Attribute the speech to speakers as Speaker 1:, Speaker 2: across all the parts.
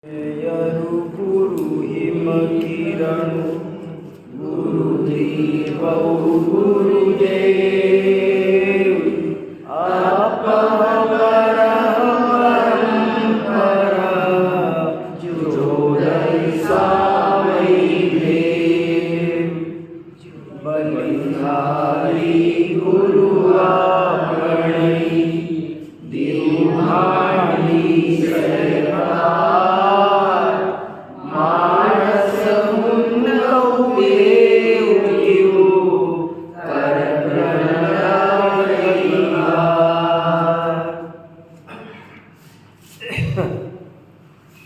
Speaker 1: यरु गुरु him किरण गुरुदेव गुरुदेव अपरा परंपरा जोड़ई सावई देव बलिहारी गुरु आपणी दिव्यानी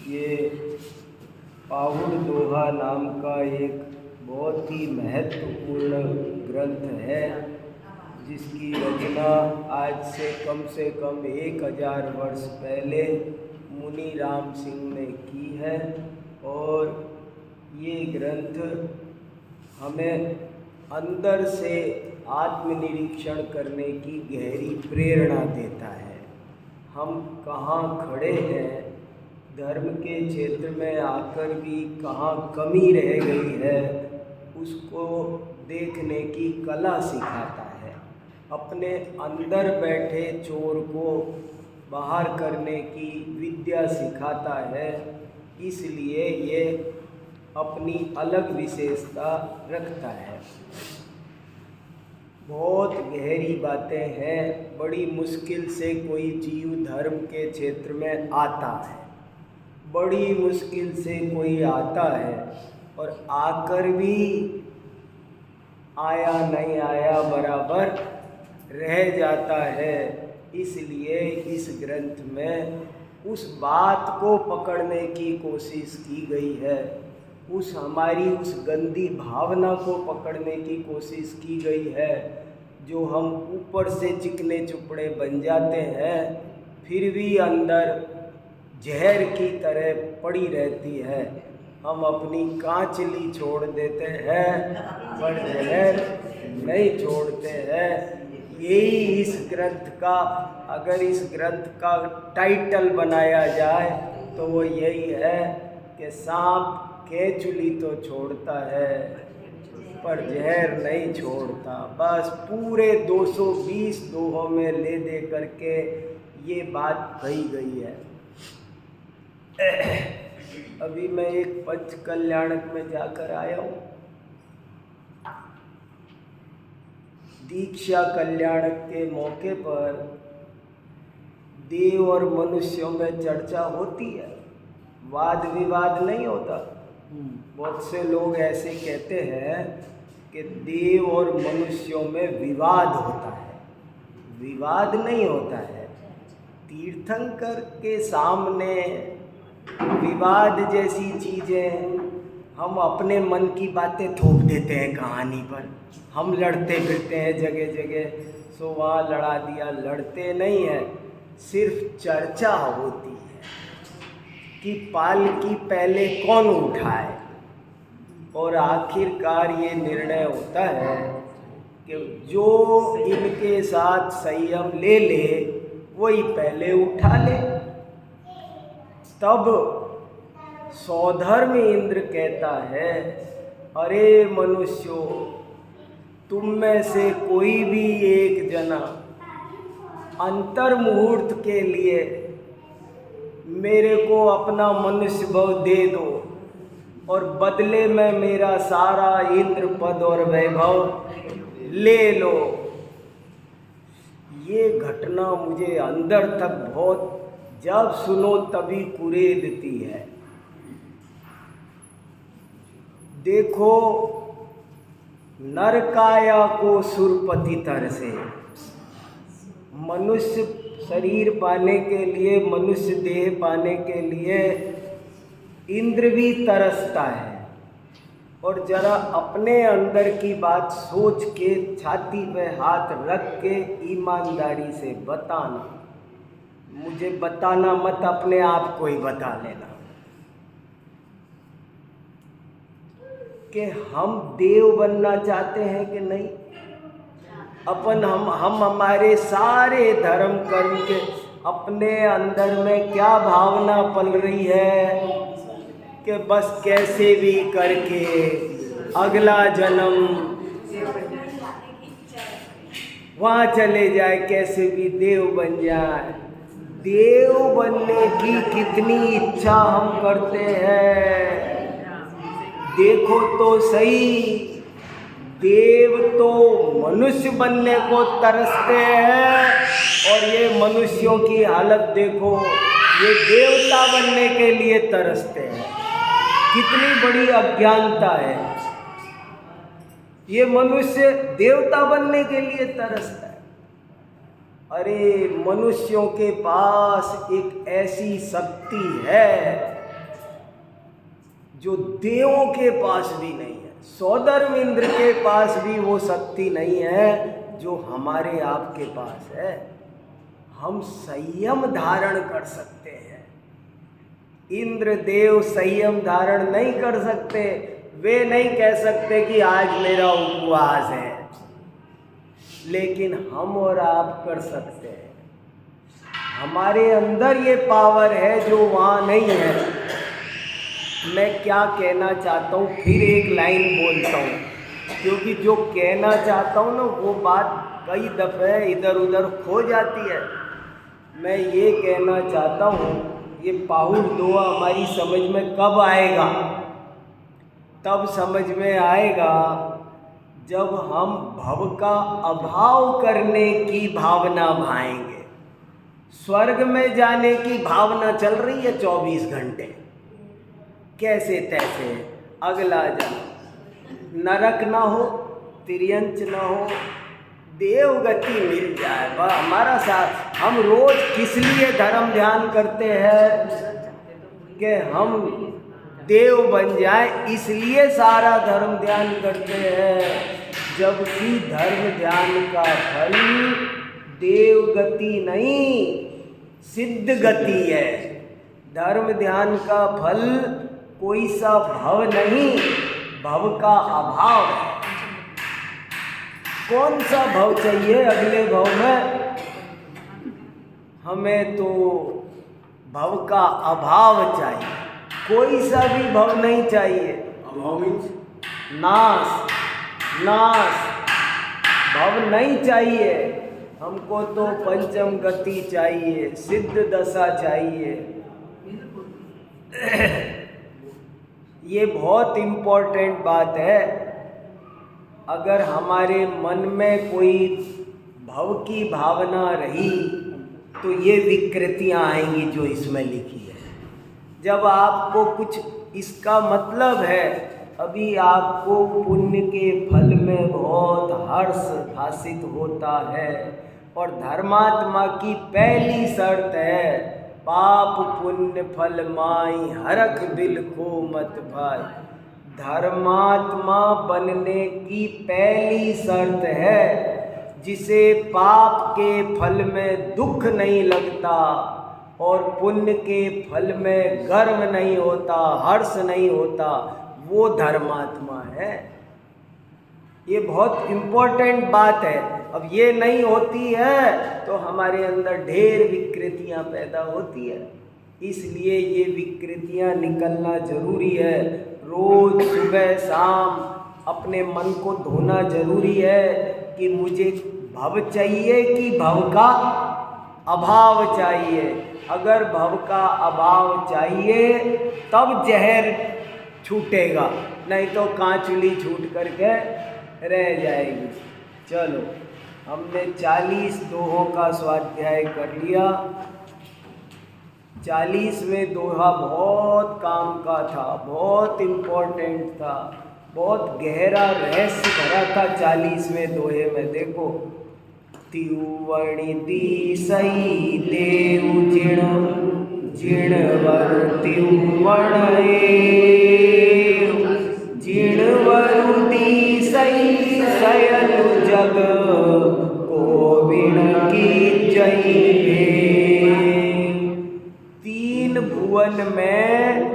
Speaker 1: ये पाहुड़ दोहा नाम का एक बहुत ही महत्वपूर्ण ग्रंथ है, जिसकी रचना आज से कम 1000 वर्ष पहले मुनि राम सिंह ने की है। और ये ग्रंथ हमें अंदर से आत्मनिरीक्षण करने की गहरी प्रेरणा देता है। हम कहाँ खड़े हैं, धर्म के क्षेत्र में आकर भी कहाँ कमी रह गई है, उसको देखने की कला सिखाता है। अपने अंदर बैठे चोर को बाहर करने की विद्या सिखाता है। इसलिए ये अपनी अलग विशेषता रखता है। बहुत गहरी बातें हैं। बड़ी मुश्किल से कोई जीव धर्म के क्षेत्र में आता है, बड़ी मुश्किल से कोई आता है, और आकर भी आया नहीं आया बराबर रह जाता है। इसलिए इस ग्रंथ में उस बात को पकड़ने की कोशिश की गई है, हमारी उस गंदी भावना को पकड़ने की कोशिश की गई है, जो हम ऊपर से चिकने चुपड़े बन जाते हैं, फिर भी अंदर जहर की तरह पड़ी रहती है। हम अपनी कांचली छोड़ देते हैं, पर जहर नहीं छोड़ते हैं। यही इस ग्रंथ का, अगर इस ग्रंथ का टाइटल बनाया जाए तो वो यही है कि सांप केंचुली तो छोड़ता है पर जहर नहीं छोड़ता। बस पूरे 220 दोहों में ले दे करके ये बात कही गई है। अभी मैं एक पंच कल्याणक में जाकर आया हूँ। दीक्षा कल्याणक के मौके पर देव और मनुष्यों में चर्चा होती है, वाद विवाद नहीं होता। बहुत से लोग ऐसे कहते हैं कि देव और मनुष्यों में विवाद होता है। विवाद नहीं होता है। तीर्थंकर के सामने विवाद जैसी चीज़ें, हम अपने मन की बातें थोप देते हैं कहानी पर। हम लड़ते फिरते हैं जगह जगह, सो वहाँ लड़ा दिया। लड़ते नहीं है, सिर्फ चर्चा होती है कि पालकी पहले कौन उठाए। और आखिरकार ये निर्णय होता है कि जो इनके साथ संयम ले ले वही पहले उठा ले। तब सौधर्म इंद्र कहता है, अरे मनुष्यों, तुम में से कोई भी एक जना अंतर मुहूर्त के लिए मेरे को अपना मनुष्य भव दे दो, और बदले में मेरा सारा इंद्र पद और वैभव ले लो। ये घटना मुझे अंदर तक बहुत, जब सुनो तभी कुरेदती है। देखो, नरकाया को सुरपति तरसे। मनुष्य शरीर पाने के लिए, मनुष्य देह पाने के लिए इंद्र भी तरसता है। और जरा अपने अंदर की बात सोच के, छाती पे हाथ रख के ईमानदारी से बताना। मुझे बताना मत, अपने आप को ही बता लेना कि हम देव बनना चाहते हैं कि नहीं। हम हमारे सारे धर्म कर्म के अपने अंदर में क्या भावना पल रही है कि बस कैसे भी करके अगला जन्म वहाँ चले जाए, कैसे भी देव बन जाए। देव बनने की कितनी इच्छा हम करते हैं, देखो तो सही। देव तो मनुष्य बनने को तरसते हैं और ये मनुष्यों की हालत देखो, ये देवता बनने के लिए तरसते हैं। कितनी बड़ी अज्ञानता है। ये मनुष्य देवता बनने के लिए तरसता है। अरे मनुष्यों के पास एक ऐसी शक्ति है जो देवों के पास भी नहीं है। सौधर्म इंद्र के पास भी वो शक्ति नहीं है जो हमारे आपके पास है। हम संयम धारण कर सकते हैं, इंद्र देव संयम धारण नहीं कर सकते। वे नहीं कह सकते कि आज मेरा उपवास है, लेकिन हम और आप कर सकते हैं। हमारे अंदर ये पावर है जो वहाँ नहीं है। मैं क्या कहना चाहता हूँ, फिर एक लाइन बोलता हूँ, क्योंकि जो कहना चाहता हूँ ना वो बात कई दफ़े इधर उधर खो जाती है। मैं ये कहना चाहता हूँ, ये पाहुर दोहा हमारी समझ में कब आएगा? तब समझ में आएगा जब हम भव का अभाव करने की भावना भाएंगे। स्वर्ग में जाने की भावना चल रही है 24 घंटे, कैसे तैसे अगला जन्म नरक ना हो, तिर्यंच ना हो, देव गति मिल जाए, वह हमारा साथ। हम रोज किस लिए धर्म ध्यान करते हैं कि हम देव बन जाए, इसलिए सारा धर्म ध्यान करते हैं। जबकि धर्म ध्यान का फल देव गति नहीं, सिद्ध गति है। धर्म ध्यान का फल कोई सा भव नहीं, भव का अभाव है। कौन सा भव चाहिए अगले भव में? हमें तो भव का अभाव चाहिए, कोई सा भी भव नहीं चाहिए। नाश, नाश भव नहीं चाहिए हमको, तो पंचम गति चाहिए, सिद्ध दशा चाहिए। ये बहुत इम्पोर्टेंट बात है। अगर हमारे मन में कोई भव की भावना रही तो ये विकृतियाँ आएंगी जो इसमें लिखी है। जब आपको कुछ इसका मतलब है, अभी आपको पुण्य के फल में बहुत हर्ष भाषित होता है, और धर्मात्मा की पहली शर्त है पाप पुण्य फल माई हरख दिल को मत भाई। धर्मात्मा बनने की पहली शर्त है जिसे पाप के फल में दुख नहीं लगता और पुण्य के फल में गर्व नहीं होता, हर्ष नहीं होता, वो धर्मात्मा है। ये बहुत इम्पोर्टेंट बात है। अब ये नहीं होती है तो हमारे अंदर ढेर विकृतियां पैदा होती है। इसलिए ये विकृतियां निकलना जरूरी है। रोज सुबह शाम अपने मन को धोना जरूरी है कि मुझे भव चाहिए कि भव का अभाव चाहिए। अगर भव का अभाव चाहिए तब जहर छूटेगा, नहीं तो कांचुली छूट करके रह जाएगी। चलो, हमने 40 दोहों का स्वाध्याय कर लिया। 40वें दोहा बहुत काम का था, बहुत इम्पोर्टेंट था, बहुत गहरा रहस्य भरा था 40वें दोहे में। देखो, तिवणि दिसई देव जिण जिणवर तिवण जिणवरु दिसई सयनु जग कोविण की जय। तीन भुवन में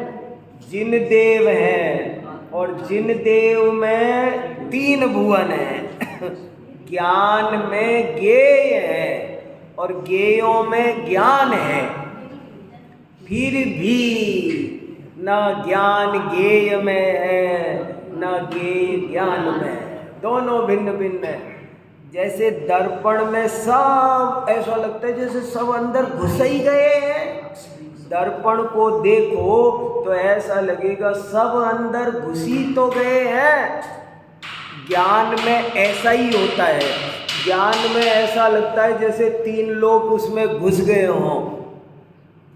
Speaker 1: जिन देव हैं और जिन देव में तीन भुवन हैं। ज्ञान में ज्ञेय है और ज्ञेयों में ज्ञान है, फिर भी न ज्ञान ज्ञेय में है, न ज्ञेय ज्ञान में है, दोनों भिन्न भिन्न है। जैसे दर्पण में सब ऐसा लगता है जैसे सब अंदर घुस ही गए हैं। दर्पण को देखो तो ऐसा लगेगा सब अंदर घुसी तो गए हैं। ज्ञान में ऐसा ही होता है। ज्ञान में ऐसा लगता है जैसे 3 लोग उसमें घुस गए हों।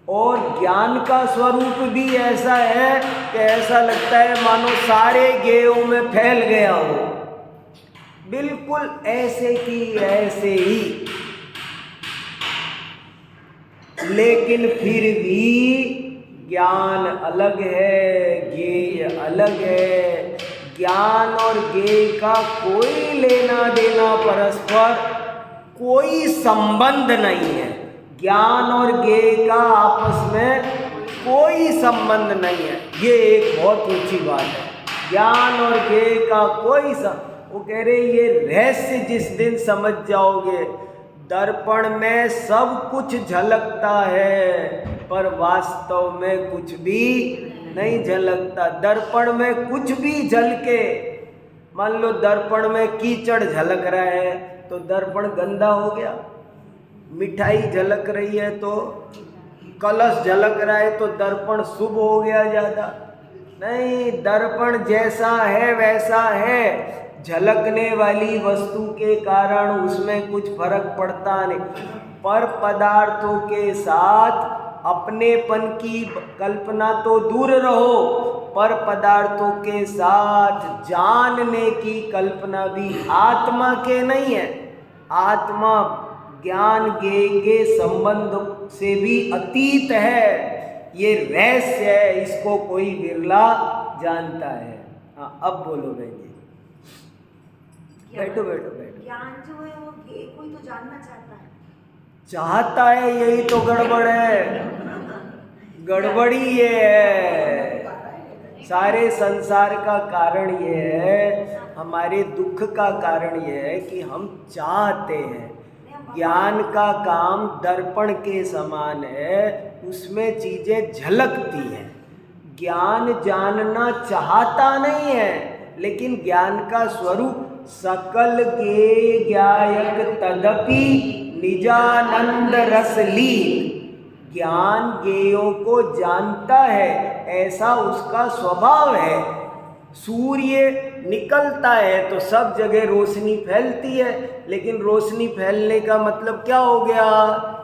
Speaker 1: और ज्ञान का स्वरूप भी ऐसा है कि ऐसा लगता है मानो सारे ज्ञेयों में फैल गया हो। बिल्कुल ऐसे की ऐसे ही, लेकिन फिर भी ज्ञान अलग है, ज्ञेय अलग है। ज्ञान और ज्ञेय का कोई लेना देना, परस्पर कोई संबंध नहीं है। ज्ञान और ज्ञेय का आपस में कोई संबंध नहीं है। ये एक बहुत ऊंची बात है। ज्ञान और ज्ञेय का कोई वो कह रहे ये रहस्य जिस दिन समझ जाओगे, दर्पण में सब कुछ झलकता है पर वास्तव में कुछ भी नहीं झलकता। दर्पण में कुछ भी झलके, मान लो दर्पण में कीचड़ झलक रहा है तो दर्पण गंदा हो गया। मिठाई झलक रही है तो, कलश झलक रहा है तो दर्पण शुभ हो गया ज़्यादा नहीं। दर्पण जैसा है वैसा है। झलकने वाली वस्तु के कारण उसमें कुछ फर्क पड़ता नहीं। पर पदार्थों के साथ अपनेपन की कल्पना तो दूर रहो, पर पदार्थों के साथ जानने की कल्पना भी आत्मा के नहीं है। आत्मा ज्ञान ज्ञेय के संबंध से भी अतीत है। ये रहस्य है, इसको कोई विरला जानता है। हाँ, अब बोलो बहन जी। बैठो बैठो बैठो।
Speaker 2: ज्ञान जो है वो कोई तो जानना
Speaker 1: चाहता है, यही तो गड़बड़ है। गड़बड़ी ये है, सारे संसार का कारण ये है, हमारे दुख का कारण ये है कि हम चाहते हैं। ज्ञान का काम दर्पण के समान है, उसमें चीज़ें झलकती हैं। ज्ञान जानना चाहता नहीं है, लेकिन ज्ञान का स्वरूप सकल के ज्ञायक तदपि निजानंद रस लीन। ज्ञान ज्ञेयों को जानता है, ऐसा उसका स्वभाव है। सूर्य निकलता है तो सब जगह रोशनी फैलती है, लेकिन रोशनी फैलने का मतलब क्या हो गया?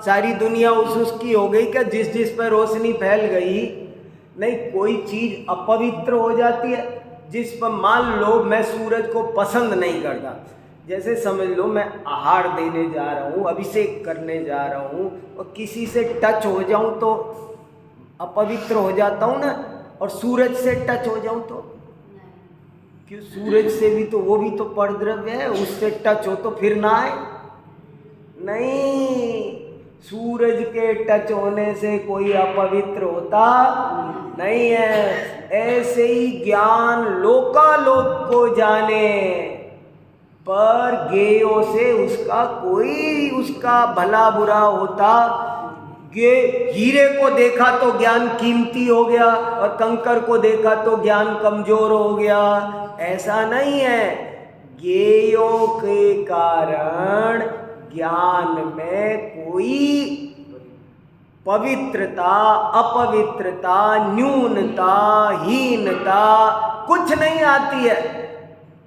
Speaker 1: सारी दुनिया उसकी हो गई क्या? जिस जिस पर रोशनी फैल गई नहीं, कोई चीज़ अपवित्र हो जाती है। जिस पर मान लो मैं सूरज को पसंद नहीं करता, जैसे समझ लो मैं आहार देने जा रहा हूँ, अभिषेक करने जा रहा हूँ और किसी से टच हो जाऊँ तो अपवित्र हो जाता हूँ ना, और सूरज से टच हो जाऊँ तो क्यों? सूरज से भी तो वो भी तो परद्रव्य है, उससे टच हो तो फिर ना आए? नहीं, सूरज के टच होने से कोई अपवित्र होता नहीं है। ऐसे ही ज्ञान लोकालोक को जाने पर ज्ञेयों से उसका भला बुरा होता। हीरे को देखा तो ज्ञान कीमती हो गया और कंकर को देखा तो ज्ञान कमजोर हो गया, ऐसा नहीं है। ज्ञेयों के कारण ज्ञान में कोई पवित्रता, अपवित्रता, न्यूनता, हीनता कुछ नहीं आती है।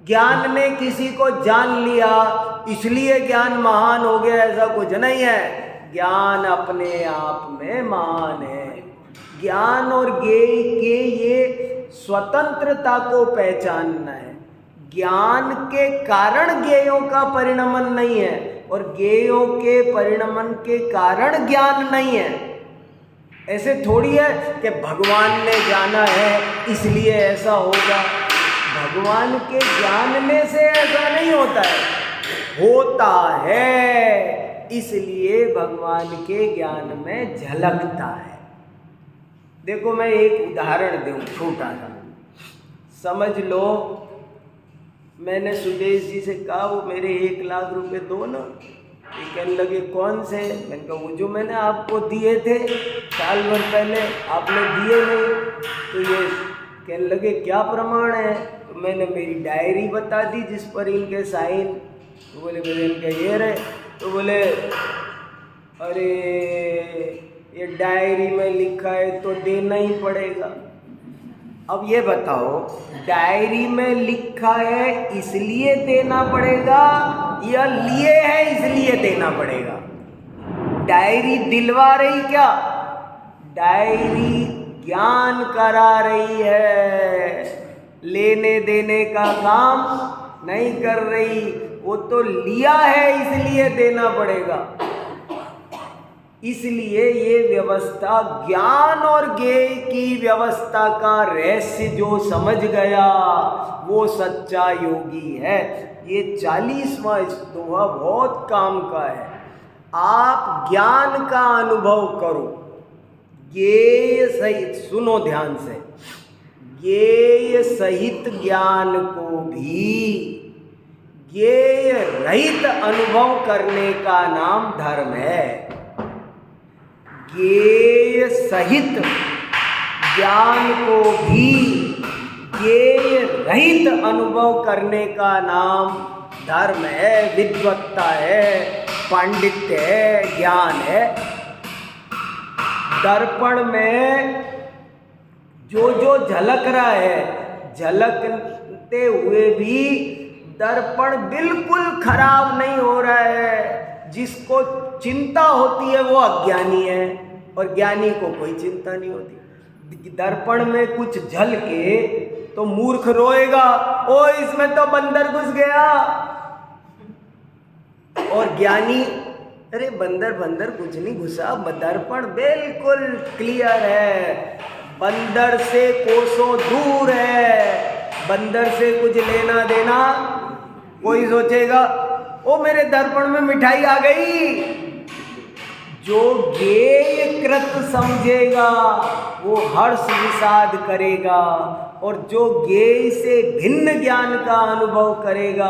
Speaker 1: ज्ञान ने किसी को जान लिया इसलिए ज्ञान महान हो गया, ऐसा कुछ नहीं है। ज्ञान अपने आप में महान है। ज्ञान और ज्ञेय के ये स्वतंत्रता को पहचानना है। ज्ञान के कारण ज्ञेयों का परिणमन नहीं है और ज्ञेयों के परिणमन के कारण ज्ञान नहीं है। ऐसे थोड़ी है कि भगवान ने जाना है इसलिए ऐसा होगा। भगवान के जानने से ऐसा नहीं होता है, होता है इसलिए भगवान के ज्ञान में झलकता है। देखो मैं एक उदाहरण दूं छोटा सा, समझ लो मैंने सुदेश जी से कहा वो मेरे 1 लाख रुपए दो ना, ये कहने लगे कौन से? मैंने कहा वो जो मैंने आपको दिए थे साल भर पहले, आपने दिए नहीं। तो ये कहने लगे क्या प्रमाण है? तो मैंने मेरी डायरी बता दी जिस पर इनके साइन। तो बोले मेरे इनके ये रहे। तो बोले अरे ये डायरी में लिखा है तो देना ही पड़ेगा। अब ये बताओ, डायरी में लिखा है इसलिए देना पड़ेगा या लिए है इसलिए देना पड़ेगा? डायरी दिलवा रही क्या? डायरी ज्ञान करा रही है, लेने देने का काम नहीं कर रही। वो तो लिया है इसलिए देना पड़ेगा। इसलिए ये व्यवस्था, ज्ञान और ज्ञेय की व्यवस्था का रहस्य जो समझ गया वो सच्चा योगी है। ये 40वां दोहा बहुत काम का है। आप ज्ञान का अनुभव करो, ज्ञेय सहित, सुनो ध्यान से, ज्ञेय सहित ज्ञान को भी ज्ञेय रहित अनुभव करने का नाम धर्म है। ज्ञेय सहित ज्ञान को भी ज्ञेय रहित अनुभव करने का नाम धर्म है, विद्वत्ता है, पांडित्य है, ज्ञान है। दर्पण में जो जो झलक रहा है, झलकते हुए भी दर्पण बिल्कुल खराब नहीं हो रहा है। जिसको चिंता होती है वो अज्ञानी है और ज्ञानी को कोई चिंता नहीं होती। दर्पण में कुछ झलके तो मूर्ख रोएगा, ओ इसमें तो बंदर घुस गया। और ज्ञानी, अरे बंदर बंदर कुछ नहीं घुसा, दर्पण बिल्कुल क्लियर है, बंदर से कोसों दूर है, बंदर से कुछ लेना देना। कोई सोचेगा ओ मेरे दर्पण में मिठाई आ गई। जो ज्ञेय कृत समझेगा वो हर्ष विषाद करेगा, और जो ज्ञेय से भिन्न ज्ञान का अनुभव करेगा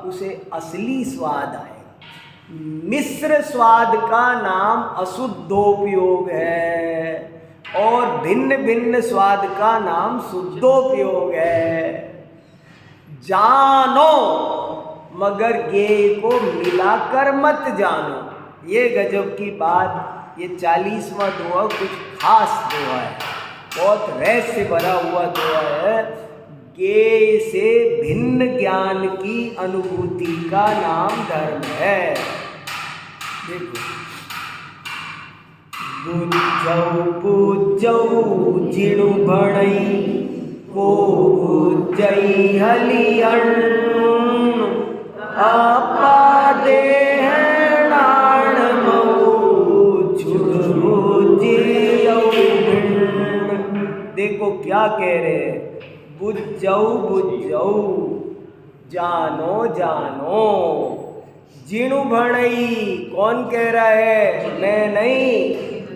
Speaker 1: उसे असली स्वाद आएगा। मिश्र स्वाद का नाम अशुद्धोपयोग है और भिन्न भिन्न स्वाद का नाम शुद्धोपयोग है। जानो मगर ज्ञेय को मिलाकर मत जानो। ये गजब की बात। ये 40वां दोहा कुछ खास दोहा है, बहुत रहस्य भरा हुआ दोहा है। ज्ञेय से भिन्न ज्ञान की अनुभूति का नाम धर्म है। देखो, बुझऊ जिणु भणई को बुझई हलियण आपा दे नाण मऊ छुड़ो। देखो क्या कह रहे हैं, बुझ जाऊ जानो जानो। जिणु भणई कौन कह रहा है? मैं नहीं,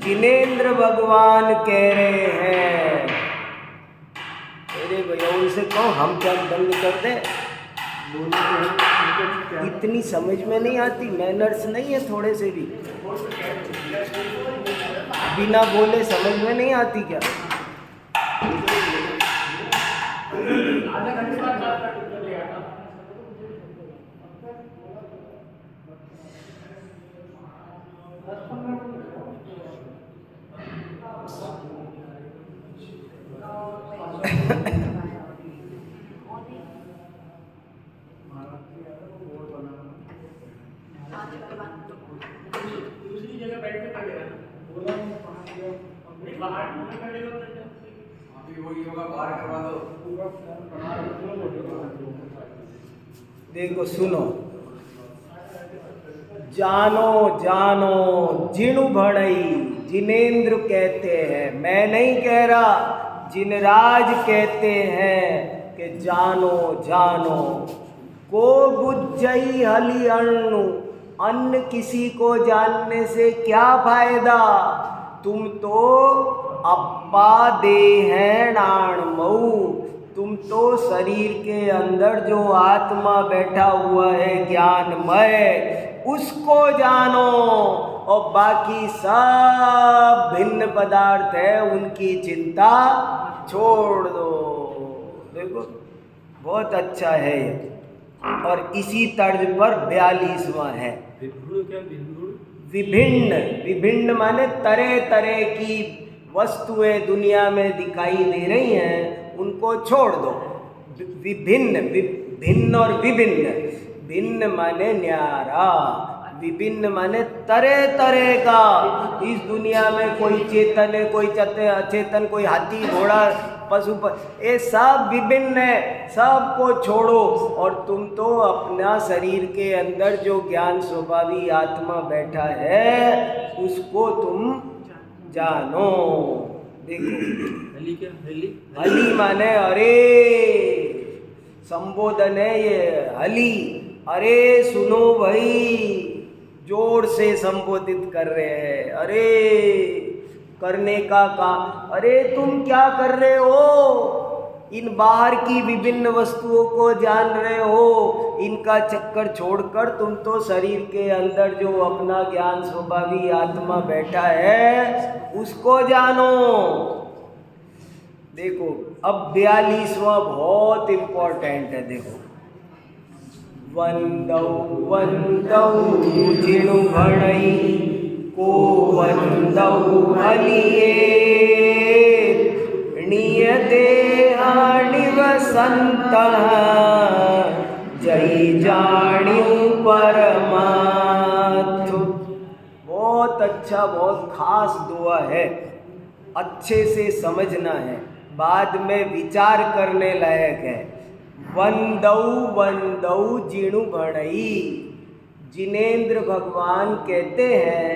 Speaker 1: जिनेंद्र भगवान कह रहे हैं। अरे भैया उनसे कहो हम क्या बंद कर दें? इतनी समझ में नहीं आती, मैनर्स नहीं है थोड़े से भी, बिना बोले समझ में नहीं आती क्या? देखो सुनो, जानो जानो जिणु भणई, जिनेंद्र कहते हैं, मैं नहीं कह रहा, जिनराज कहते हैं कि जानो जानो। को बुझई हलि अण्णु, अन्न किसी को जानने से क्या फायदा? तुम तो अप्पा दे हैं नाण मऊ, तुम तो शरीर के अंदर जो आत्मा बैठा हुआ है ज्ञानमय, उसको जानो, और बाकी सब भिन्न पदार्थ है उनकी चिंता छोड़ दो। देखो बहुत अच्छा है ये। और इसी तर्ज पर 42वां है विभिन्न। विभिन्न माने तरह तरह की वस्तुएं दुनिया में दिखाई दे रही हैं, उनको छोड़ दो। विभिन्न, भिन्न और विभिन्न। भिन्न माने न्यारा, विभिन्न माने तरह तरह का। इस दुनिया में कोई चेतन है, कोई अचेतन, कोई हाथी घोड़ा पशु ये सब विभिन्न है, सबको छोड़ो। और तुम तो अपना शरीर के अंदर जो ज्ञान स्वभावी आत्मा बैठा है उसको तुम जानो। देखो
Speaker 3: हली क्या?
Speaker 1: हली माने अरे, संबोधन है ये। हली अरे सुनो भाई, जोर से संबोधित कर रहे हैं। अरे करने का काम, अरे तुम क्या कर रहे हो? इन बाहर की विभिन्न वस्तुओं को जान रहे हो, इनका चक्कर छोड़कर तुम तो शरीर के अंदर जो अपना ज्ञान स्वभावी आत्मा बैठा है उसको जानो। देखो अब 42वां बहुत इंपॉर्टेंट है। देखो वंदौ वंदौ जिणु भणई को वंदौ हलिए नियदेहा निवसंत जय जाण्यु परमात्म। बहुत अच्छा, बहुत खास दुआ है, अच्छे से समझना है, बाद में विचार करने लायक है। वंदौ वंदौ जिणु भणई, जिनेंद्र भगवान कहते हैं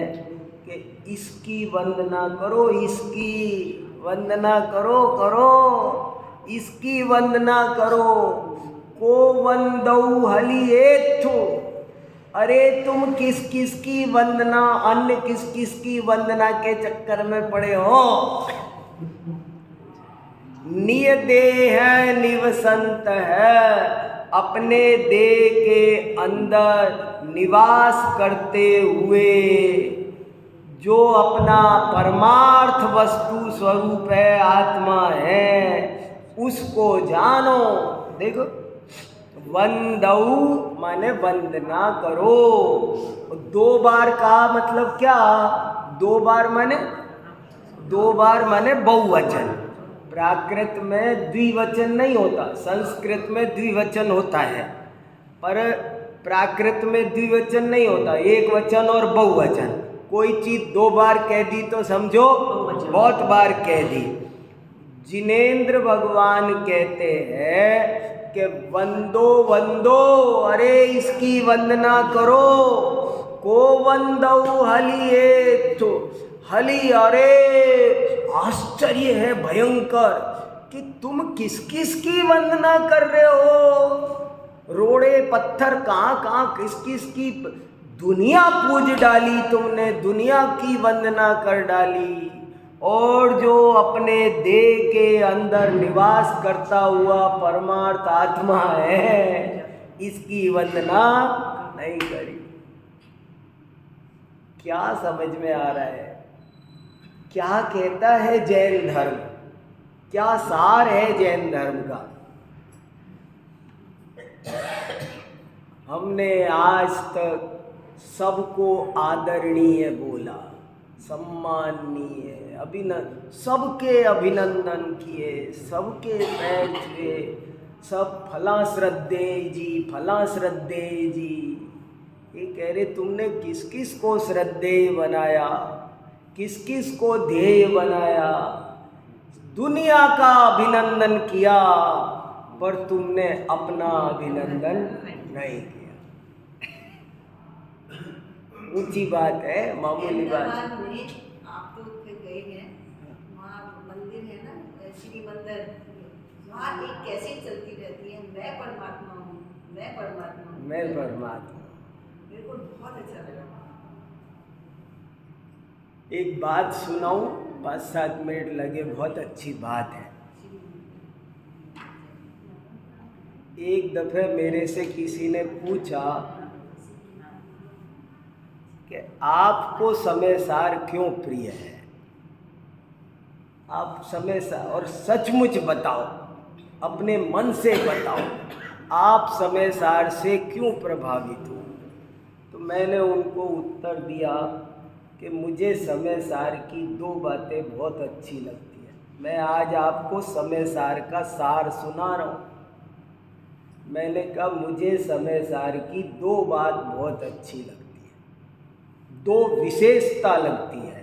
Speaker 1: कि इसकी वंदना करो, इसकी वंदना करो, इसकी वंदना करो। को वंदौ हलिएथु, अरे तुम किस किस की वंदना, अन्य किस किस की वंदना के चक्कर में पड़े हो? निय देह निवसंत है, अपने देह के अंदर निवास करते हुए जो अपना परमार्थ वस्तु स्वरूप है, आत्मा है, उसको जानो। देखो वंदौ माने वंदना करो। दो बार का मतलब क्या? दो बार माने बहुवचन। प्राकृत में द्विवचन नहीं होता, संस्कृत में द्विवचन होता है, पर प्राकृत में द्विवचन नहीं होता, एक वचन और बहुवचन। कोई चीज़ दो बार कह दी तो समझो बहुत बार कह दी। जिनेंद्र भगवान कहते हैं कि वंदो वंदो, अरे इसकी वंदना करो। को वंदौ हलिए, तो हली, अरे आश्चर्य है भयंकर कि तुम किस किस की वंदना कर रहे हो? रोड़े पत्थर कहाँ कहाँ किस किस की दुनिया पूज डाली तुमने, दुनिया की वंदना कर डाली। और जो अपने देह के अंदर निवास करता हुआ परमार्थ आत्मा है, इसकी वंदना नहीं करी। क्या समझ में आ रहा है? क्या कहता है जैन धर्म? क्या सार है जैन धर्म का? हमने आज तक सबको आदरणीय बोला, सम्माननीय, सबके अभिनंदन किए, सबके पैर छुए, सब फला श्रद्धेय जी, फला श्रद्धेय जी। ये कह रहे तुमने किस किस को श्रद्धेय बनाया, किस किस को ध्येय बनाया? दुनिया का अभिनंदन किया, पर तुमने अपना अभिनंदन नहीं किया। ऊंची बात है, मामूली बात।
Speaker 2: आप तो गए हैं, वहाँ मंदिर है ना, श्री मंदिर, वहाँ एक कैसे चलती रहती है, मैं परमात्मा हूँ, मैं परमात्मा हूँ,
Speaker 1: मैं परमात्मा।
Speaker 2: मेरे को बहुत अच्छा लगा।
Speaker 1: एक बात सुनाऊं, 5-7 मिनट लगे, बहुत अच्छी बात है। एक दफे मेरे से किसी ने पूछा आपको समय सार क्यों प्रिय है? आप समय सार और सचमुच बताओ, अपने मन से बताओ, आप समय सार से क्यों प्रभावित हो? तो मैंने उनको उत्तर दिया कि मुझे समय सार की दो बातें बहुत अच्छी लगती हैं। मैं आज आपको समय सार का सार सुना रहा हूँ। मैंने कहा मुझे समय सार की दो बात बहुत अच्छी लगती है, दो विशेषता लगती है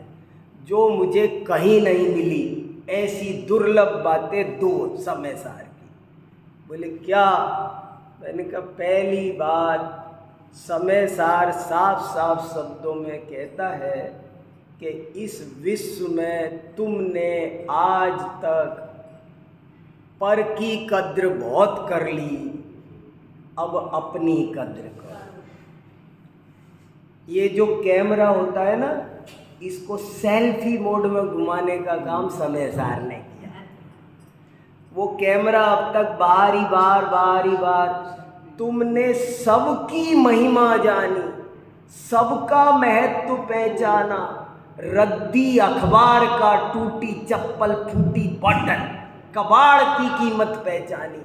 Speaker 1: जो मुझे कहीं नहीं मिली। ऐसी दुर्लभ बातें दो समय सार की। बोले क्या? मैंने कहा पहली बात, समय सार साफ साफ शब्दों में कहता है कि इस विश्व में तुमने आज तक पर की कद्र बहुत कर ली, अब अपनी कद्र करो। ये जो कैमरा होता है ना, इसको सेल्फी मोड में घुमाने का काम समय सार ने किया। वो कैमरा अब तक बार ही बार तुमने सबकी महिमा जानी, सबका महत्व पहचाना, रद्दी अखबार का टूटी चप्पल फूटी बटन कबाड़ की कीमत पहचानी।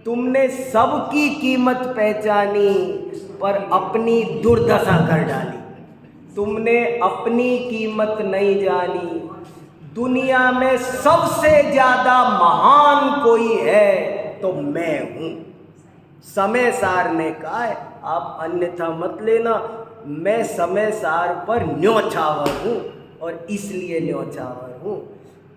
Speaker 1: तुमने सबकी कीमत पहचानी पर अपनी दुर्दशा कर डाली। तुमने अपनी कीमत नहीं जानी। दुनिया में सबसे ज़्यादा महान कोई है तो मैं हूँ। समय सार ने कहा है, आप अन्यथा मत लेना, मैं समय सार पर न्योछावर हूँ और इसलिए न्योछावर हूँ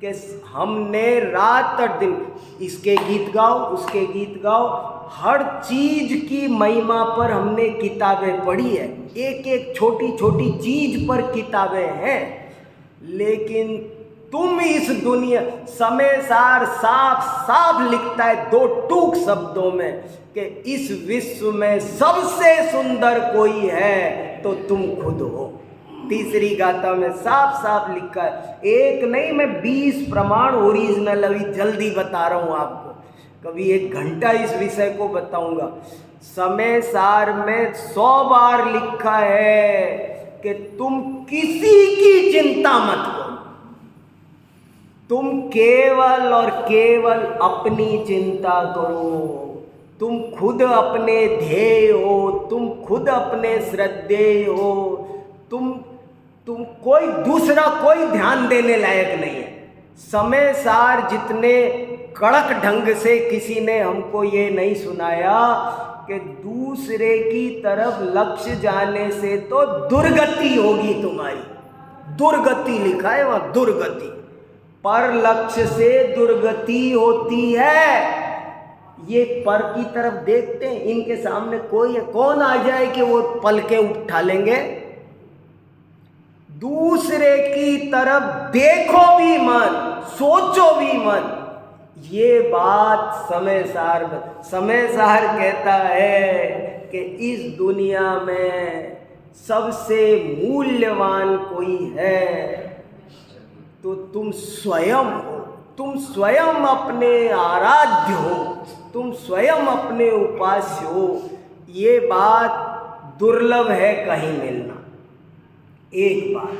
Speaker 1: कि हमने रात और दिन इसके गीत गाओ, उसके गीत गाओ, हर चीज़ की महिमा पर हमने किताबें पढ़ी है, एक एक छोटी छोटी चीज़ पर किताबें हैं। लेकिन तुम इस दुनिया, समय सार साफ साफ लिखता है दो टूक शब्दों में कि इस विश्व में सबसे सुंदर कोई है तो तुम खुद हो। तीसरी गाथा में साफ साफ लिखा है, एक नहीं मैं 20 प्रमाण ओरिजिनल अभी जल्दी बता रहा हूँ आपको, कभी 1 घंटा इस विषय को बताऊंगा। समय सार में 100 बार लिखा है कि तुम किसी की चिंता मत करो, तुम केवल और केवल अपनी चिंता करो। तुम खुद अपने ध्येय हो, तुम खुद अपने श्रद्धेय हो, तुम कोई दूसरा कोई ध्यान देने लायक नहीं है। समय सार जितने कड़क ढंग से किसी ने हमको ये नहीं सुनाया कि दूसरे की तरफ लक्ष्य जाने से तो दुर्गति होगी तुम्हारी। दुर्गति लिखा है वहाँ, दुर्गति, पर लक्ष्य से दुर्गति होती है। ये पर की तरफ देखते हैं, इनके सामने कोई कौन आ जाए कि वो पलकें उठा लेंगे। दूसरे की तरफ देखो भी मत, सोचो भी मत। ये बात समय सार कहता है कि इस दुनिया में सबसे मूल्यवान कोई है तो तुम स्वयं हो। तुम स्वयं अपने आराध्य हो, तुम स्वयं अपने उपास्य हो। ये बात दुर्लभ है कहीं मिलना, एक बात।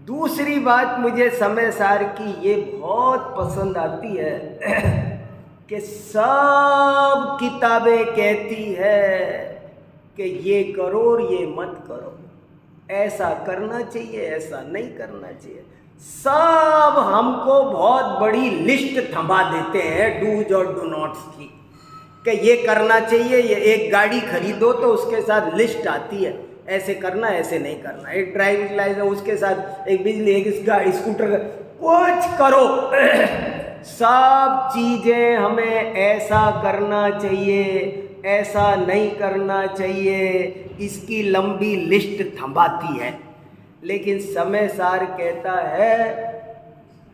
Speaker 1: दूसरी बात मुझे समय सार की ये बहुत पसंद आती है कि सब किताबें कहती है कि ये करो और ये मत करो, ऐसा करना चाहिए, ऐसा नहीं करना चाहिए। सब हमको बहुत बड़ी लिस्ट थमा देते हैं डूज और डू नॉट्स की, कि ये करना चाहिए। ये एक गाड़ी खरीदो तो उसके साथ लिस्ट आती है, ऐसे करना, ऐसे नहीं करना। एक ड्राइविंग लाइसेंस, उसके साथ एक बिजली, एक गाड़ी, स्कूटर, कुछ करो। सब चीज़ें हमें ऐसा करना चाहिए, ऐसा नहीं करना चाहिए, इसकी लंबी लिस्ट थमाती है। लेकिन समय सार कहता है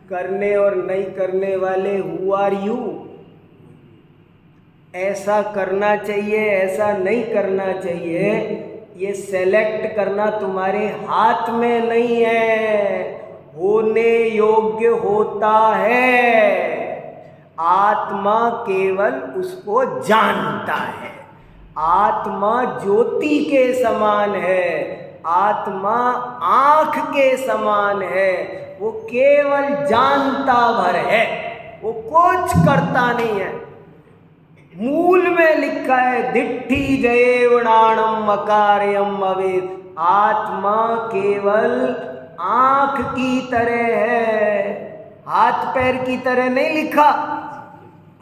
Speaker 1: करने और नहीं करने वाले हु आर यू। ऐसा करना चाहिए, ऐसा नहीं करना चाहिए, ये सेलेक्ट करना तुम्हारे हाथ में नहीं है, होने योग्य होता है। आत्मा केवल उसको जानता है। आत्मा ज्योति के समान है, आत्मा आँख के समान है, वो केवल जानता भर है, वो कुछ करता नहीं है। मूल में लिखा है दिट्ठी जयेवणाणम अकार्यम अवेद। आत्मा केवल आँख की तरह है, हाथ पैर की तरह नहीं लिखा।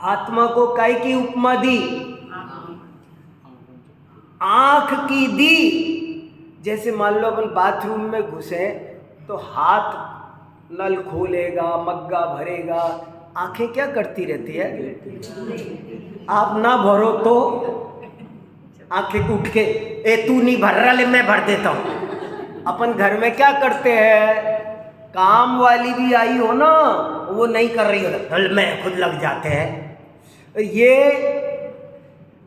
Speaker 1: आत्मा को काय की उपमा दी? आँख की दी। जैसे मान लो अपन बाथरूम में घुसे तो हाथ नल खोलेगा, मग्गा भरेगा, आंखें क्या करती रहती है? आप ना भरो तो आंखें उठ के ए तू नहीं भर रहा, ले मैं भर देता हूँ। अपन घर में क्या करते हैं, काम वाली भी आई हो ना, वो नहीं कर रही हो, हल में खुद लग जाते हैं। ये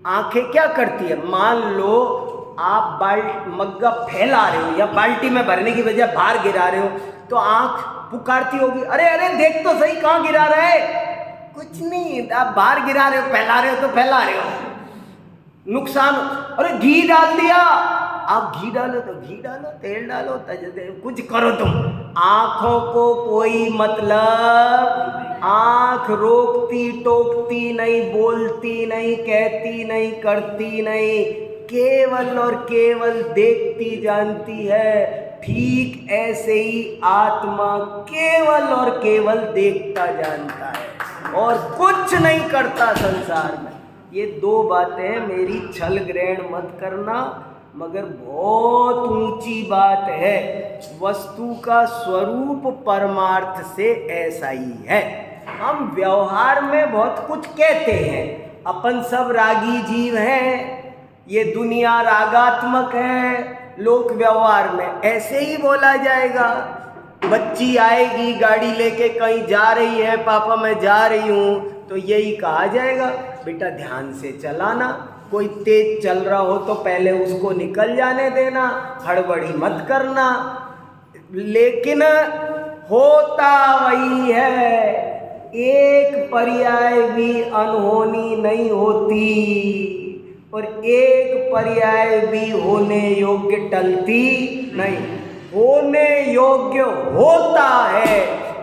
Speaker 1: आंखें क्या करती है? मान लो आप मग्गा फैला रहे हो या बाल्टी में भरने की बजाय बाहर गिरा रहे हो, तो आंख पुकारती होगी, अरे अरे देख तो सही कहाँ गिरा रहा है। कुछ नहीं, आप बाहर गिरा रहे हो, फैला रहे हो तो फैला रहे हो, नुकसान। अरे घी डाल दिया, आप घी डालो तो घी डालो, तेल डालो, कुछ करो तुम। आंखों को कोई मतलब, आंख रोकती टोकती नहीं, बोलती नहीं, कहती नहीं, करती नहीं, केवल और केवल देखती जानती है। ठीक ऐसे ही आत्मा केवल और केवल देखता जानता है और कुछ नहीं करता संसार में। ये दो बातें मेरी छल ग्रहण मत करना, मगर बहुत ऊंची बात है। वस्तु का स्वरूप परमार्थ से ऐसा ही है। हम व्यवहार में बहुत कुछ कहते हैं, अपन सब रागी जीव हैं, ये दुनिया रागात्मक है, लोक व्यवहार में ऐसे ही बोला जाएगा। बच्ची आएगी गाड़ी लेके कहीं जा रही है, पापा मैं जा रही हूँ, तो यही कहा जाएगा बेटा ध्यान से चलाना, कोई तेज चल रहा हो तो पहले उसको निकल जाने देना, हड़बड़ी मत करना। लेकिन होता वही है, एक पर्याय भी अनहोनी नहीं होती और एक पर्याय भी होने योग्य टलती नहीं। होने योग्य होता है,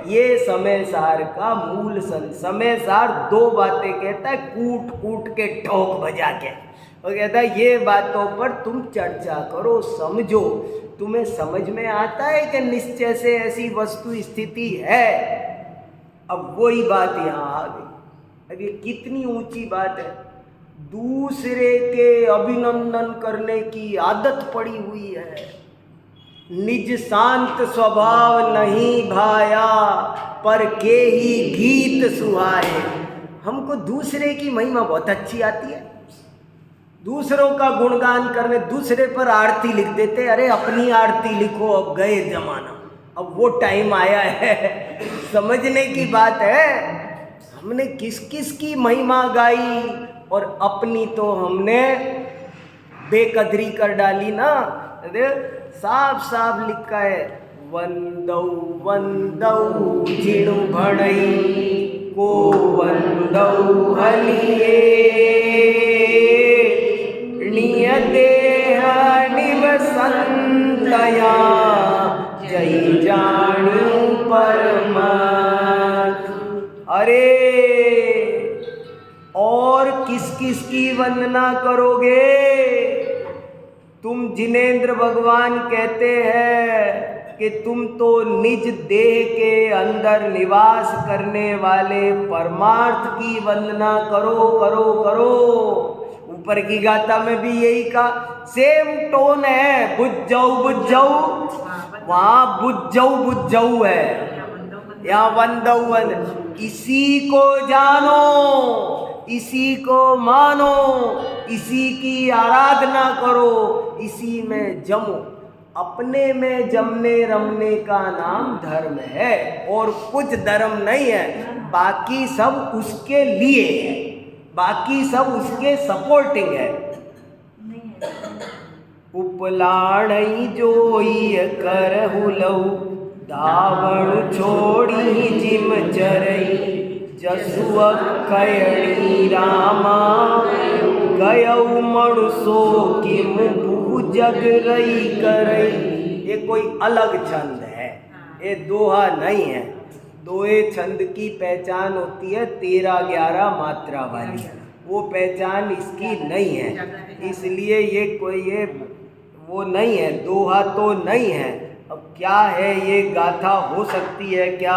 Speaker 1: ये समय सार का मूल समय सार दो बातें कहता है, कूट कूट के ठोक बजा के। वो कहता है ये बातों पर तुम चर्चा करो, समझो। तुम्हें समझ में आता है कि निश्चय से ऐसी वस्तु स्थिति है। अब वही बात यहाँ आ गई। अब ये कितनी ऊंची बात है। दूसरे के अभिनंदन करने की आदत पड़ी हुई है। निज शांत स्वभाव नहीं भाया, पर के ही गीत सुहाए। हमको दूसरे की महिमा बहुत अच्छी आती है, दूसरों का गुणगान करने, दूसरे पर आरती लिख देते। अरे अपनी आरती लिखो, अब गए जमाना, अब वो टाइम आया है। समझने की बात है, हमने किस किस की महिमा गाई और अपनी तो हमने बेकदरी कर डाली ना। साफ साफ लिखा है, वंदौ वंदौ जिणु भणई को वंदौ हलिए, नियदेह निवसंतया जय जाणु परमात्मा। अरे और किस किस की वंदना करोगे? तुम जिनेंद्र भगवान कहते हैं कि तुम तो निज देह के अंदर निवास करने वाले परमार्थ की वंदना करो करो करो। ऊपर की गाथा में भी यही कहा, सेम टोन है, बुझ जाऊ वहाँ बुझ जाऊ है, यहाँ वंदऊ। इसी को जानो, इसी को मानो, इसी की आराधना करो, इसी में जमो। अपने में जमने रमने का नाम धर्म है और कुछ धर्म नहीं है। बाकी सब उसके लिए है, बाकी सब उसके सपोर्टिंग है। उपलाणई जोई करहु लऊ, दावण छोड़ी जिम चरई, जसुअ कयणी रामा, गयऊ मणुसो किम जग रई करई। ये कोई अलग छंद है, ये दोहा नहीं है। दोहे छंद की पहचान होती है 13-11 मात्रा वाली, वो पहचान इसकी नहीं है, इसलिए ये कोई ये वो नहीं है, दोहा तो नहीं है। अब क्या है ये, गाथा हो सकती है क्या,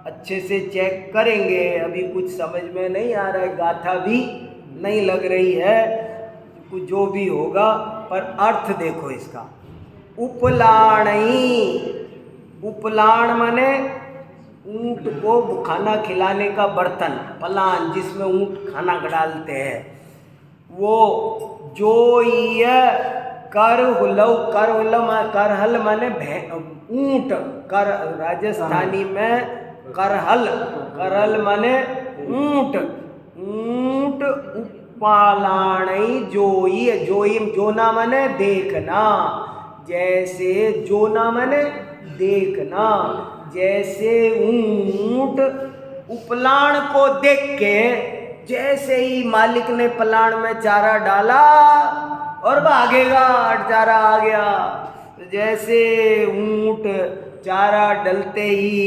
Speaker 1: अच्छे से चेक करेंगे। अभी कुछ समझ में नहीं आ रहा है, गाथा भी नहीं लग रही है, कुछ जो भी होगा, पर अर्थ देखो इसका। उपलाणई, उपलाण माने ऊंट को खाना खिलाने का बर्तन, पलान जिसमें ऊंट खाना डालते हैं, वो जो ये करहुलव, करहल माने ऊंट, कर राजस्थानी में करहल, करहल माने ऊंट, ऊंट उपालाणई जोई, जोई जोना माने देखना, जैसे जोना माने देखना, जैसे ऊंट उपलाण को देख के, जैसे ही मालिक ने पलाण में चारा डाला और भागेगा, चारा आ गया, जैसे ऊंट चारा डलते ही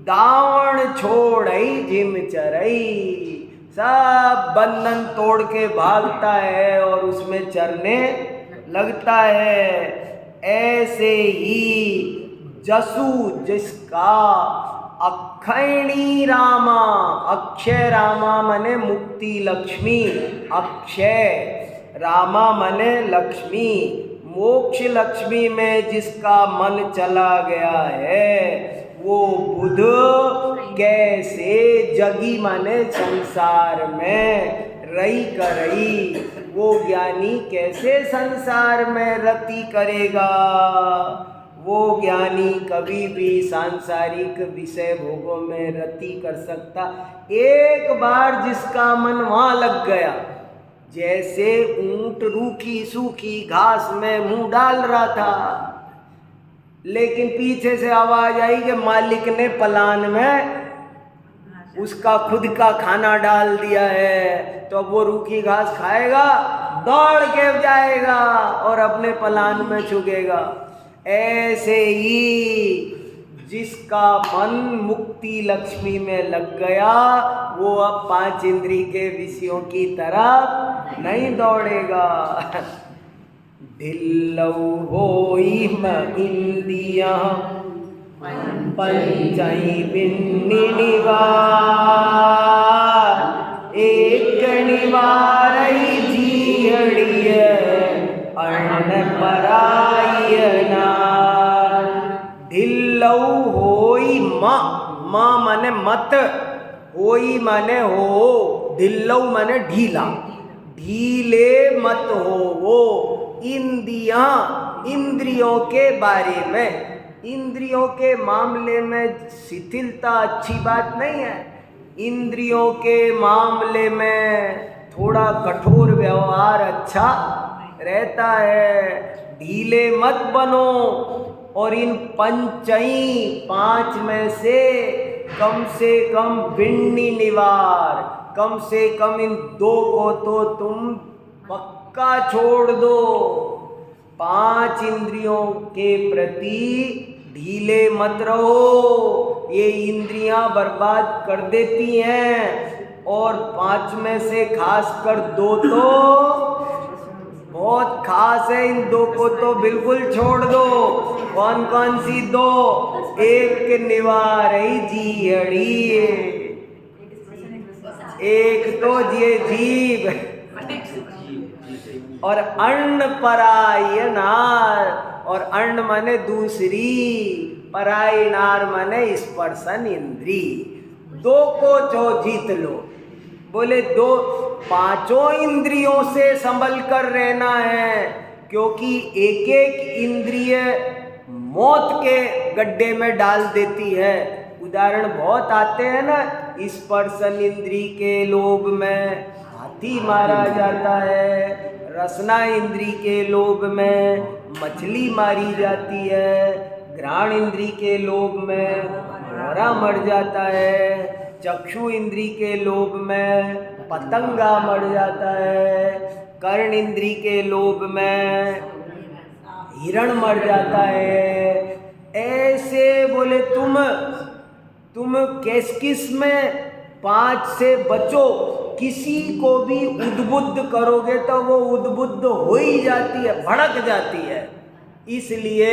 Speaker 1: दावण छोड़ई जिम चरई, सब बंधन तोड़ के भागता है और उसमें चरने लगता है। ऐसे ही जसु जिसका अक्षयणी रामा, अक्षय रामा मने मुक्ति लक्ष्मी, अक्षय रामा मने लक्ष्मी, मोक्ष लक्ष्मी में जिसका मन चला गया है, वो बुध कैसे जगी माने संसार में रई करई, वो ज्ञानी कैसे संसार में रति करेगा। वो ज्ञानी कभी भी सांसारिक विषय भोगों में रति कर सकता, एक बार जिसका मन वहाँ लग गया, जैसे ऊंट रूखी सूखी घास में मुंह डाल रहा था, लेकिन पीछे से आवाज आई कि मालिक ने पलान में उसका खुद का खाना डाल दिया है, तो अब वो रूखी घास खाएगा, दौड़ के जाएगा और अपने पलान में छुगेगा। ऐसे ही जिसका मन मुक्ति लक्ष्मी में लग गया, वो अब 5 इंद्री के विषयों की तरफ नहीं दौड़ेगा। ढिल्लौ होई म इंदिया पंचई बिन्नी निवार, एक निवारई जीहड़िय अन्न परायना। ढिल्लौ होई माँ माने मत, होई माने हो, ढिल्लौ माने ढीला, ढीले मत हो वो इंदिया, इंद्रियों के बारे में, इंद्रियों के मामले में शिथिलता अच्छी बात नहीं है। इंद्रियों के मामले में थोड़ा कठोर व्यवहार अच्छा रहता है, ढीले मत बनो। और इन पंचई 5 में से कम बिन्नी निवार, कम से कम इन 2 को तो तुम पक्का छोड़ दो। 5 इंद्रियों के प्रति ढीले मत रहो, ये इंद्रियां बर्बाद कर देती हैं। और 5 में से खास कर 2 तो बहुत खास है, इन 2 को तो बिल्कुल छोड़ दो। कौन कौन सी 2? एक निवारई जीहड़ी, एक तो ये जीभ, और अन्न पराय नार, और अन्न माने दूसरी, पराय नार माने स्पर्शन इंद्री। 2 को जो जीत लो, बोले 5 इंद्रियों से संभल कर रहना है, क्योंकि एक एक इंद्रिय मौत के गड्ढे में डाल देती है। उदाहरण बहुत आते हैं ना, स्पर्शन इंद्री के लोभ में हाथी मारा जाता है, रसना इंद्री के लोभ में मछली मारी जाती है, घ्राण इंद्री के लोभ में घोड़ा मर जाता है, चक्षु इंद्री के लोभ में पतंगा मर जाता है, कर्ण इंद्री के लोभ में हिरण मर जाता है। ऐसे बोले तुम किस में 5 से बचो। किसी को भी उद्बुद्ध करोगे तो वो उद्बुद्ध हो ही जाती है, भड़क जाती है। इसलिए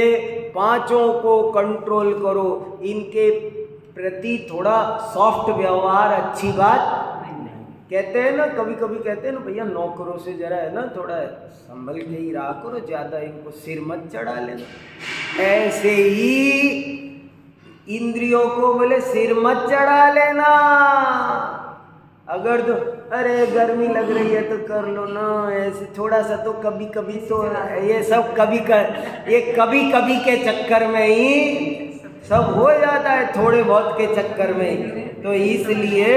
Speaker 1: 5 को कंट्रोल करो। इनके प्रति थोड़ा सॉफ्ट व्यवहार अच्छी बात कहते हैं ना, कभी कभी कहते हैं ना, भैया नौकरों से जरा है ना थोड़ा संभल के ही रहा करो, ज़्यादा इनको सिर मत चढ़ा लेना। ऐसे ही इंद्रियों को बोले सिर मत चढ़ा लेना। अगर तो अरे गर्मी लग रही है तो कर लो ना, ऐसे थोड़ा सा तो कभी कभी तो ये सब कभी कभी के चक्कर में ही सब हो जाता है, थोड़े बहुत के चक्कर में। तो इसलिए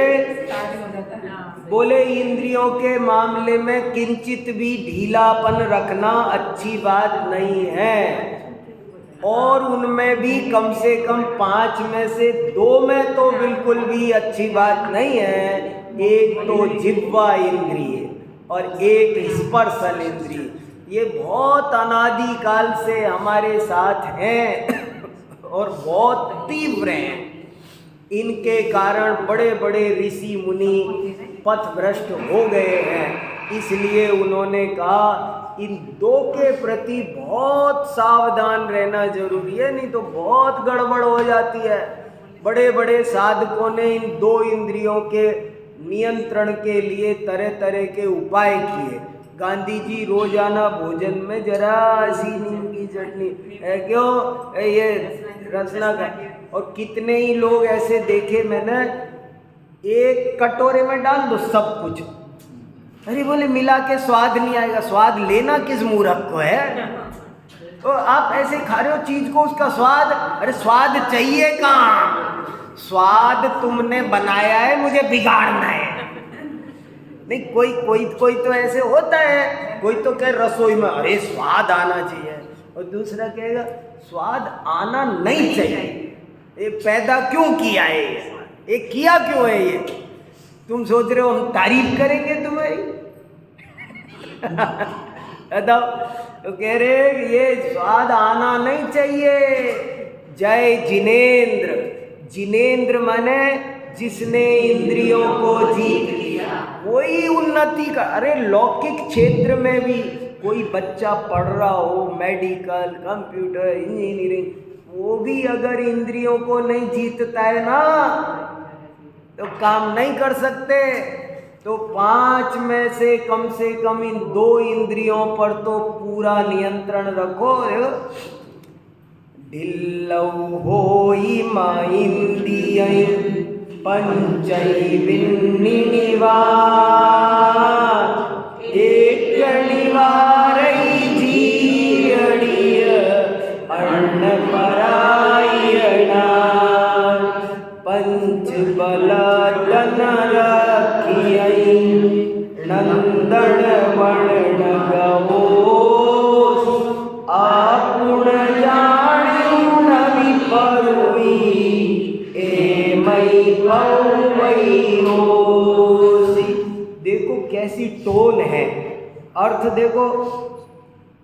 Speaker 1: बोले इंद्रियों के मामले में किंचित भी ढीलापन रखना अच्छी बात नहीं है। और उनमें भी कम से कम 5 में से 2 में तो बिल्कुल भी अच्छी बात नहीं है। एक तो जिह्वा इंद्रिय और एक स्पर्शन इंद्रिय, ये बहुत अनादि काल से हमारे साथ हैं और बहुत तीव्र हैं। इनके कारण बड़े बड़े ऋषि मुनि पथभ्रष्ट हो गए हैं। इसलिए उन्होंने कहा इन 2 के प्रति बहुत सावधान रहना जरूरी है, नहीं तो बहुत गड़बड़ हो जाती है। बड़े बड़े साधकों ने इन 2 इंद्रियों के नियंत्रण के लिए तरह तरह के उपाय किए। गांधी जी रोजाना भोजन में जरा सी नीम की चटनी है, क्यों ये रसना का, और कितने ही लोग ऐसे देखे मैंने, एक कटोरे में डाल दो सब कुछ, अरे बोले मिला के स्वाद नहीं आएगा। स्वाद लेना किस मूर्ख को है? तो आप ऐसे खा रहे हो चीज को, उसका स्वाद, अरे स्वाद चाहिए कहाँ? स्वाद तुमने बनाया है, मुझे बिगाड़ना है। नहीं, कोई तो ऐसे होता है, कोई तो कहे रसोई में अरे स्वाद आना चाहिए, और दूसरा कहेगा स्वाद आना नहीं चाहिए। ये पैदा क्यों किया है, ये किया क्यों है? ये तुम सोच रहे हो हम तारीफ करेंगे तुम्हारी? बताओ। तो कह रहे ये स्वाद आना नहीं चाहिए। जय जिनेंद्र। जिनेंद्र माने जिसने इंद्रियों को जीत लिया, कोई उन्नति का, अरे लौकिक क्षेत्र में भी कोई बच्चा पढ़ रहा हो, मेडिकल, कंप्यूटर, इंजीनियरिंग, वो भी अगर इंद्रियों को नहीं जीतता है ना तो काम नहीं कर सकते। तो 5 में से कम इन 2 इंद्रियों पर तो पूरा नियंत्रण रखो। ढिल्लौ होई माइंदियं पंचैविन्निवार, एक निवारई जीअड़िय अन्न परायणा, पंच बलदन रखियई नंदन वर्ण गवोस, आपुण जाणियु न विपरुई ए मई पवई होसी। देखो कैसी टोन है, अर्थ देखो।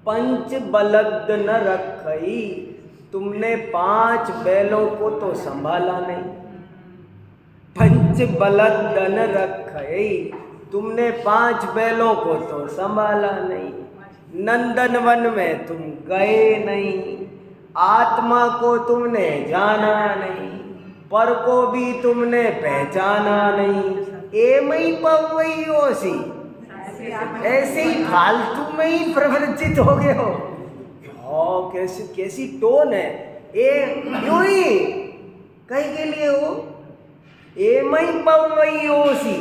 Speaker 1: पंच बलद न रखई, तुमने 5 बैलों को तो संभाला नहीं। पंच बलद न रखई, तुमने 5 बैलों को तो संभाला नहीं। नंदनवन में तुम गए नहीं, आत्मा को तुमने जाना नहीं, पर को भी तुमने पहचाना नहीं। एमई पवई ओसी, ऐसे ही फालतू में ही प्रवृत्तित हो गए हो। कैसी टोन है, यूं ही कहीं के लिए हो, एमई पवई ओसी,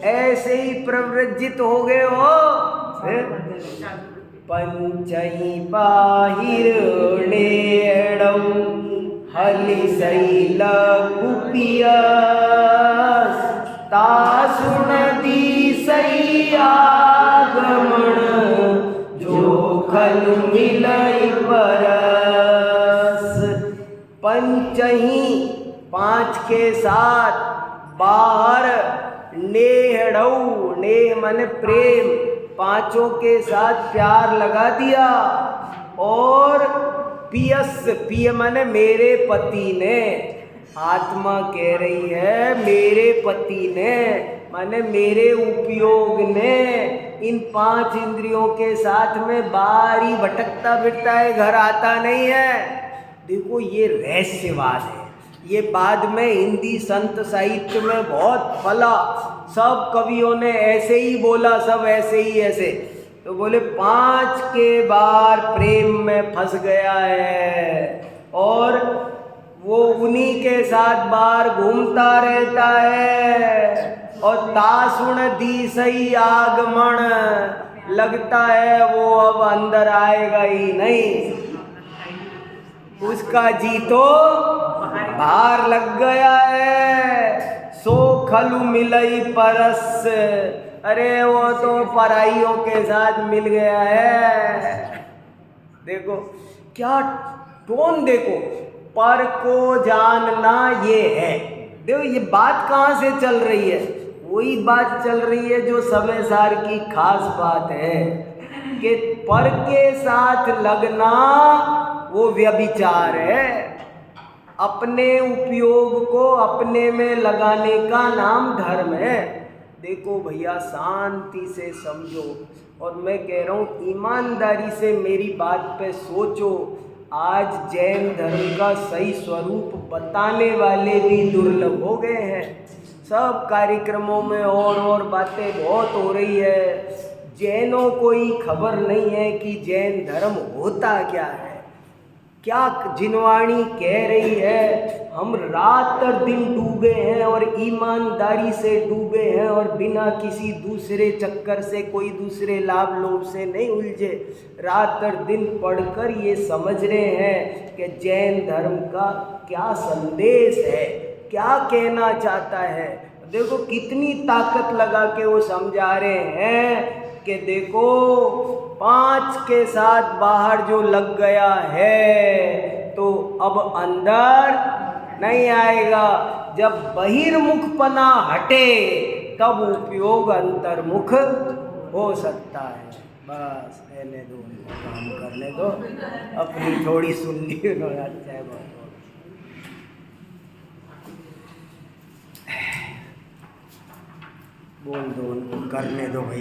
Speaker 1: ऐसे ही प्रवृत्तित हो गए हो। पंचही बाहिर नेड़ौ हलि शैल कुपियस, तासुण दिसई आगमन जो खल मिलई परस। पंचही 5 के साथ, बाहर नेहड़ौ, नेह माने प्रेम, 5 के साथ प्यार लगा दिया और पियस, पिय माने मेरे पति ने, आत्मा कह रही है मेरे पति ने, माने मेरे उपयोग ने इन 5 इंद्रियों के साथ में बारी भटकता फिरता है, घर आता नहीं है। देखो ये रहस्यवाद है, ये बाद में हिंदी संत साहित्य में बहुत फला, सब कवियों ने ऐसे ही बोला, सब ऐसे ही ऐसे। तो बोले 5 के बार प्रेम में फंस गया है और वो उन्हीं के साथ बार घूमता रहता है और तासुण दी सही आगमन, लगता है वो अब अंदर आएगा ही नहीं, उसका जी तो बाहर लग गया है। सो खलु मिलई परस, अरे वो तो पराइयों के साथ मिल गया है। देखो क्या टोन, देखो पर को जानना ये है। देखो ये बात कहाँ से चल रही है, वही बात चल रही है जो समय सार की खास बात है कि पर के साथ लगना वो व्यभिचार है, अपने उपयोग को अपने में लगाने का नाम धर्म है। देखो भैया शांति से समझो, और मैं कह रहा हूँ ईमानदारी से मेरी बात पे सोचो। आज जैन धर्म का सही स्वरूप बताने वाले भी दुर्लभ हो गए हैं। सब कार्यक्रमों में और बातें बहुत हो रही है, जैनों को ही खबर नहीं है कि जैन धर्म होता क्या है। क्या जिनवाणी कह रही है, हम रात और दिन डूबे हैं और ईमानदारी से डूबे हैं और बिना किसी दूसरे चक्कर से, कोई दूसरे लाभ लोभ से नहीं उलझे, रात और दिन पढ़कर ये समझ रहे हैं कि जैन धर्म का क्या संदेश है, क्या कहना चाहता है। देखो कितनी ताकत लगा के वो समझा रहे हैं कि देखो 5 के साथ बाहर जो लग गया है तो अब अंदर नहीं आएगा। जब बहिर्मुखपना हटे तब उपयोग अंतर्मुख हो सकता है। बस रहने दो, काम करने दो, अपनी थोड़ी सुन ली उन्होंने, अच्छा है बहुत। बोल दो उनको, करने दो भाई।